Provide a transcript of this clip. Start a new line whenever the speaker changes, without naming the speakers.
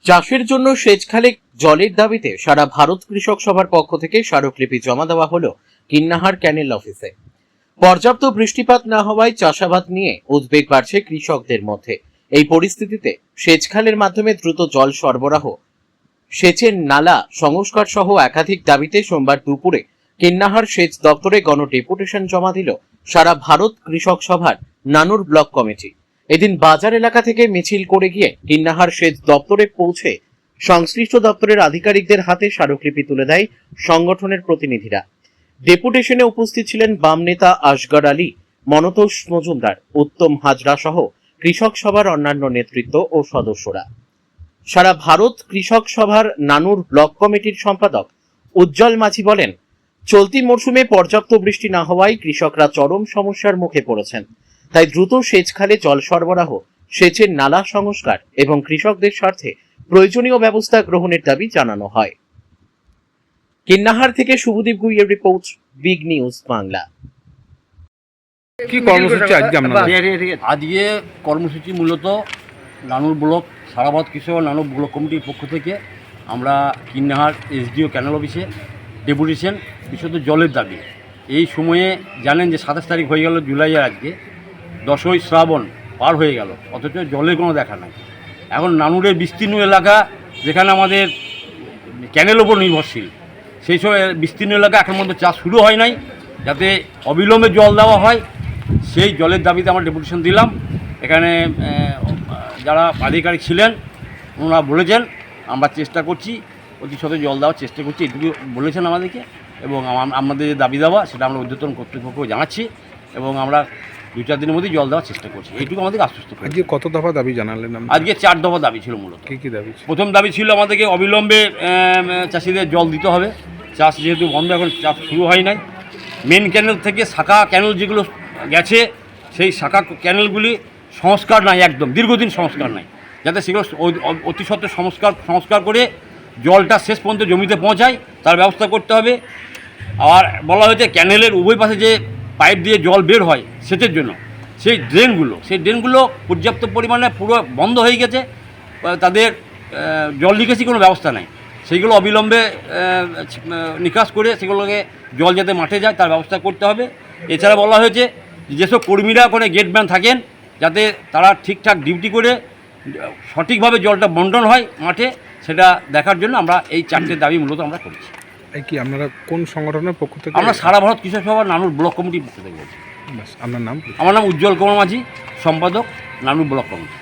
চাষের জন্য সেচখালে জলের দাবিতে সারা ভারত কৃষক সভার পক্ষ থেকে স্মারকলিপি জমা দেওয়া হলো কিন্নাহার ক্যানেল অফিসে। পর্যাপ্ত বৃষ্টিপাত না হওয়ায় চাষাবাদ নিয়ে উদ্বেগ বাড়ছে কৃষকদের মধ্যে। এই পরিস্থিতিতে সেচখালের মাধ্যমে দ্রুত জল সরবরাহ, সেচের নালা সংস্কার সহ একাধিক দাবিতে সোমবার দুপুরে কিন্নাহার সেচ দপ্তরে গণ ডেপুটেশন জমা দিল সারা ভারত কৃষক সভার নানুর ব্লক কমিটি। এদিন বাজার এলাকা থেকে মিছিল করে গিয়ে কিন্নাহার সেচ দপ্তরে পৌঁছে সংশ্লিষ্ট দপ্তরের আধিকারিকদের হাতে স্মারকলিপি তুলে দেয় সংগঠনের প্রতিনিধিরা। ডেপুটেশনে উপস্থিত ছিলেন বাম নেতা আসগর আলী, মনতোষ মজুমদার, উত্তম হাজরা সহ কৃষক সভার অন্যান্য নেতৃত্ব ও সদস্যরা। সারা ভারত কৃষক সভার নানুর ব্লক কমিটির সম্পাদক উজ্জ্বল মাঝি বলেন, চলতি মরশুমে পর্যাপ্ত বৃষ্টি না হওয়ায় কৃষকরা চরম সমস্যার মুখে পড়েছেন। তাই দ্রুত সেচখালে জল সরবরাহ, সেচের নালা সংস্কার এবং কৃষকদের স্বার্থে প্রয়োজনীয় ব্যবস্থা গ্রহণের দাবি জানানো হয়। কিন্নাহার থেকে শুভদীপ গুইয়ের রিপোর্ট, বিগ নিউজ বাংলা।
কি কর্মসূচি আজকে
আজকে কর্মসূচি মূলত নানুর ব্লক সারা ভারত কৃষক নানুর ব্লক কমিটির পক্ষ থেকে আমরা কিন্নাহার এসডিও ক্যানেল অফিসে ডেপুটেশন, বিশেষত জলের দাবি। এই সময়ে জানেন যে 27 তারিখ হয়ে গেল জুলাইয়ের, আজকে 10ই শ্রাবণ পার হয়ে গেল, অথচ জলের কোনো দেখা নাই। এখন নানুরের বিস্তীর্ণ এলাকা যেখানে আমাদের ক্যানেল ওপর নির্ভরশীল, সেই সব বিস্তীর্ণ এলাকা এখন পর্যন্ত চাষ শুরু হয় নাই। যাতে অবিলম্বে জল দেওয়া হয় সেই জলের দাবিতে আমরা ডেপুটেশন দিলাম। এখানে যারা আধিকারিক ছিলেন ওনারা বলেছেন আমরা চেষ্টা করছি, অতি সত্ত্বর জল দেওয়ার চেষ্টা করছি, এটুকু বলেছেন আমাদেরকে। এবং আমাদের যে দাবি দেওয়া সেটা আমরা ঊর্ধ্বতন কর্তৃপক্ষকে জানাচ্ছি এবং আমরা 2-4 দিনের মধ্যেই জল দেওয়ার চেষ্টা করছি। এইটুকু আমাদেরকে আশ্বস্ত করি।
আজকে কত দফা দাবি জানালেন?
আজকে 4 দফা দাবি ছিল মূলত।
কী কী দাবি?
প্রথম দাবি ছিল আমাদেরকে অবিলম্বে চাষিদের জল দিতে হবে। চাষ যেহেতু বন্ধ, এখন চাষ শুরু হয় নাই। মেন ক্যানেল থেকে শাখা ক্যানেল যেগুলো গেছে সেই শাখা ক্যানেলগুলি সংস্কার নাই, একদম দীর্ঘদিন সংস্কার নাই, যাতে সেগুলো অতি সত্ত্বর সংস্কার করে জলটা শেষ পর্যন্ত জমিতে পৌঁছায় তার ব্যবস্থা করতে হবে। আর বলা হয়েছে ক্যানেলের উভয় পাশে যে পাইপ দিয়ে জল বের হয় সেচের জন্য, সেই ড্রেনগুলো পর্যাপ্ত পরিমাণে পুরো বন্ধ হয়ে গেছে, তাদের জল নিকাশি কোনো ব্যবস্থা নাই। সেইগুলো অবিলম্বে নিকাশ করে সেগুলোকে জল যাতে মাঠে যায় তার ব্যবস্থা করতে হবে। এছাড়া বলা হয়েছে যেসব কর্মীরা ওখানে গেটম্যান থাকেন যাতে তারা ঠিকঠাক ডিউটি করে সঠিকভাবে জলটা বন্টন হয় মাঠে, সেটা দেখার জন্য আমরা এই 4টে দাবি মূলত আমরা করছি।
কি আপনারা কোন সংগঠনের পক্ষ থেকে?
আমরা সারা ভারত কৃষক সভা নানুর ব্লক কমিটির পক্ষ থেকে বলছি।
আপনার নাম?
আমার নাম উজ্জ্বল কুমার মাঝি, সম্পাদক নানুর ব্লক কমিটি।